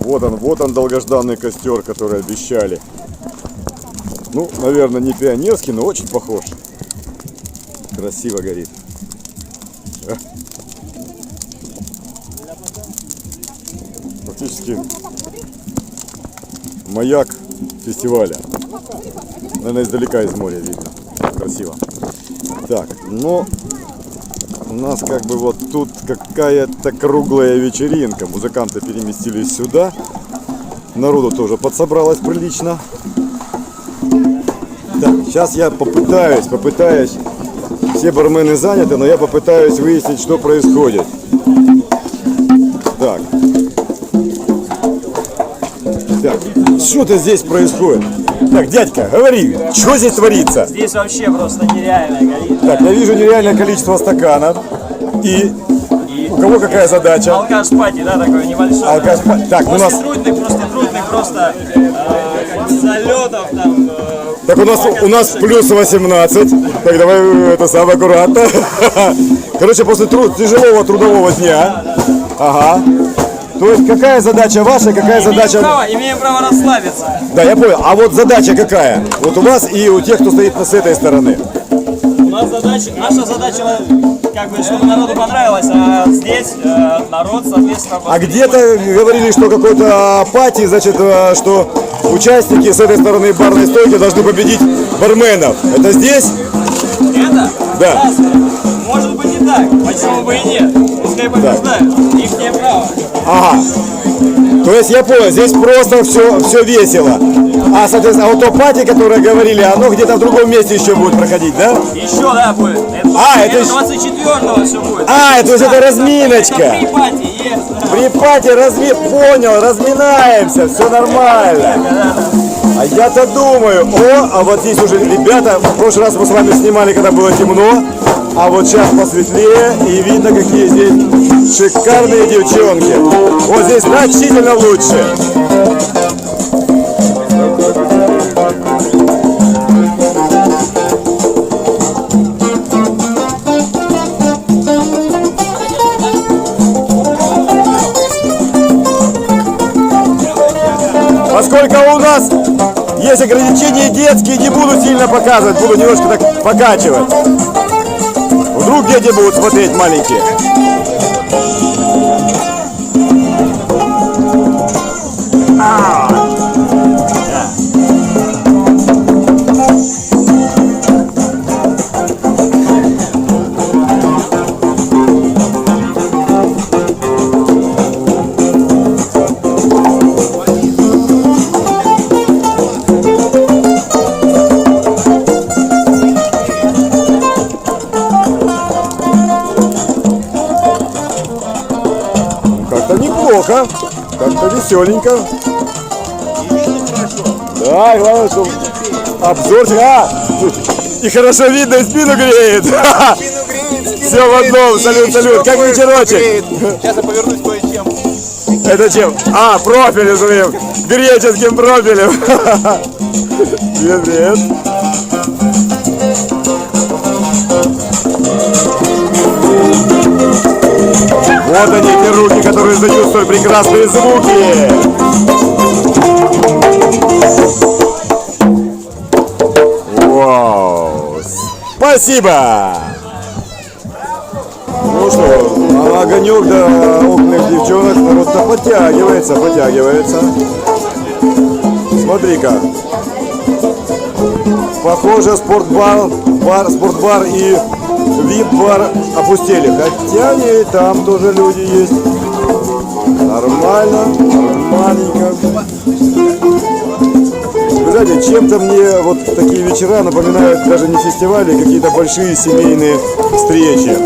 Вот он долгожданный костер, который обещали. Ну, наверное, не пионерский, но очень похож. Красиво горит. Фактически маяк фестиваля. Наверное, издалека из моря видно. Красиво. Так, но у нас как бы вот тут какая-то круглая вечеринка. Музыканты переместились сюда. Народу тоже подсобралось прилично. Так, сейчас я попытаюсь. Все бармены заняты, но я попытаюсь выяснить, что происходит. Так, что-то здесь происходит. Так, дядька, говори, что здесь творится? Здесь вообще просто нереальное количество. Так, я вижу нереальное количество стаканов. И у кого какая задача? Алкаш-пати, да, такой небольшой. Алкаш-пати. Так, у нас... Проститутный, просто залетов там. Так, у нас плюс 18. Так, давай это самое аккуратно. Короче, после тяжелого трудового дня. Ага. То есть какая задача ваша, какая задача... Имеем право расслабиться. Да, я понял. А вот задача какая? Вот у вас и у тех, кто стоит с этой стороны. У нас наша задача, как бы, чтобы народу понравилось, а здесь народ, соответственно... А где-то говорили, что какой-то пати, значит, что участники с этой стороны барной стойки должны победить барменов. Это здесь? Это? Да. Может быть и так, почему бы и нет. Пускай побеждают, их не право. Ага. То есть я понял, здесь просто все весело. А, соответственно, вот то пати, которое говорили, оно где-то в другом месте еще будет проходить, да? Еще, да, будет. Это 24-го все будет. То есть это разминочка. Это при пати есть. При пати понял, разминаемся, все нормально. А я-то думаю, а вот здесь уже ребята, в прошлый раз мы с вами снимали, когда было темно, а вот сейчас посветлее, и видно, какие здесь шикарные девчонки. Вот здесь значительно лучше. Поскольку у нас есть ограничения детские, не буду сильно показывать, буду немножко так покачивать. Вдруг дети будут смотреть маленькие. Как-то неплохо, как-то веселенько. Да, главное, что обзорчик. И хорошо видно, и спину греет. Все в одном, салют. Как вечерочек? Сейчас я повернусь кое-чем. Это чем? Профиль своим, греческим профилем. Привет. Вот они, те руки, которые издают столь прекрасные звуки. Вау! Спасибо! Ну что, огонек до окнных девчонок просто подтягивается. Смотри-ка. Похоже, спортбар и вип-бар опустели. Хотя и там тоже люди есть. Нормальненько. Вы знаете, чем-то мне вот такие вечера напоминают даже не фестивали, а какие-то большие семейные встречи.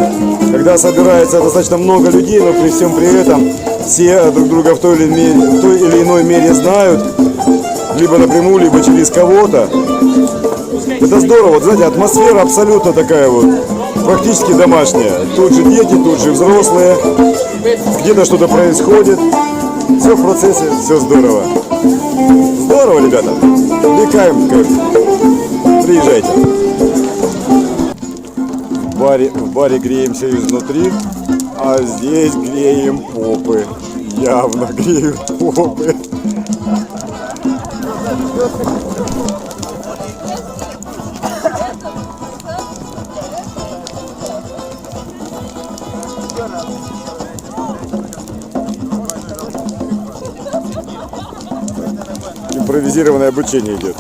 Когда собирается достаточно много людей, но при всем при этом все друг друга в той или иной мере знают. Либо напрямую, либо через кого-то. Это здорово, вот, знаете, атмосфера абсолютно такая вот, практически домашняя. Тут же дети, тут же взрослые, где-то что-то происходит. Все в процессе, все здорово. Здорово, ребята. Влекаем, приезжайте. В баре греемся изнутри, а здесь греем попы. явно греют попы. Импровизированное обучение идет.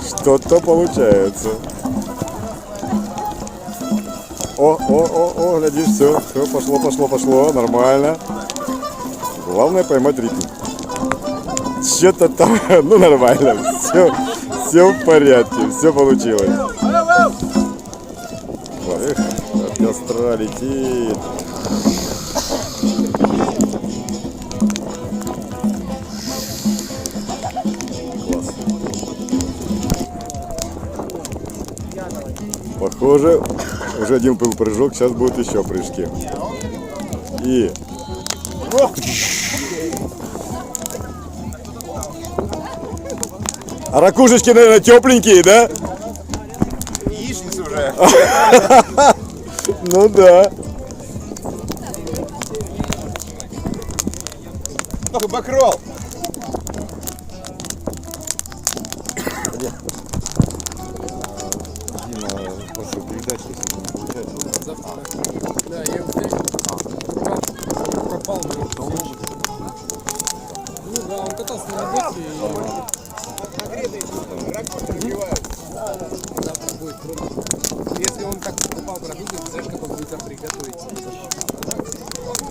Что-то получается. О, гляди, все, пошло, нормально. Главное поймать ритм. Что-то там, ну нормально, все в порядке, все получилось. Эх, от костра летит. Класс. Похоже, уже один был прыжок, сейчас будут еще прыжки. И... А ракушечки, наверное, тепленькие, да? Яичница уже. Ну да. Покрол. Прошу передать, если не получается. Да, я его пропал. Ну да, он катался на работе и завтра будет круто. Если он так покупал продукты, ты знаешь, как он будет завтра их готовить.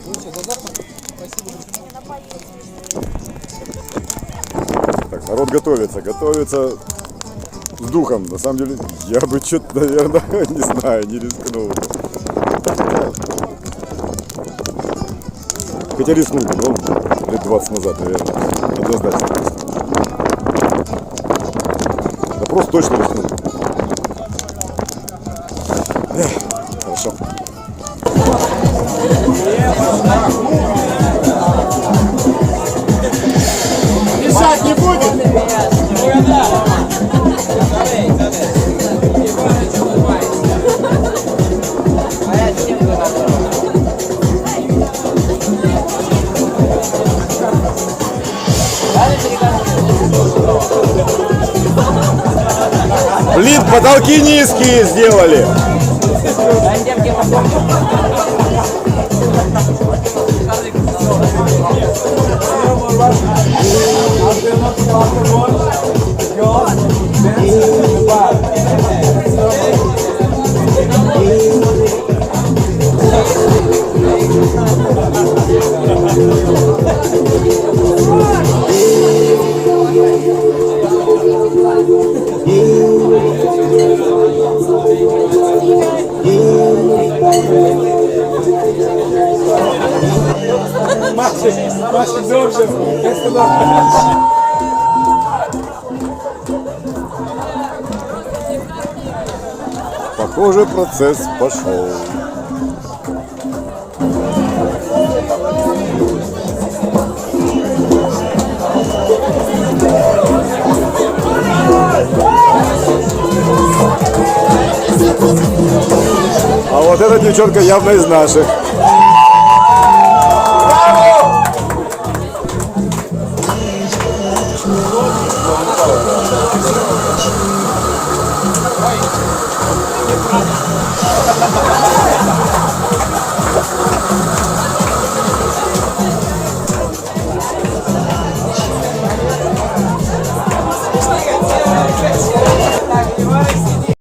Ну все, до завтра. Спасибо. Так, народ готовится с духом. На самом деле, я бы что-то, наверное, не знаю, не рискнул. Хотя рискнул бы, но лет 20 назад, наверное, однозначно. Да просто точно рискнул. Хорошо. Мешать не будет? Блин, потолки низкие сделали. Похоже, процесс пошел. А вот эта девчонка явно из наших.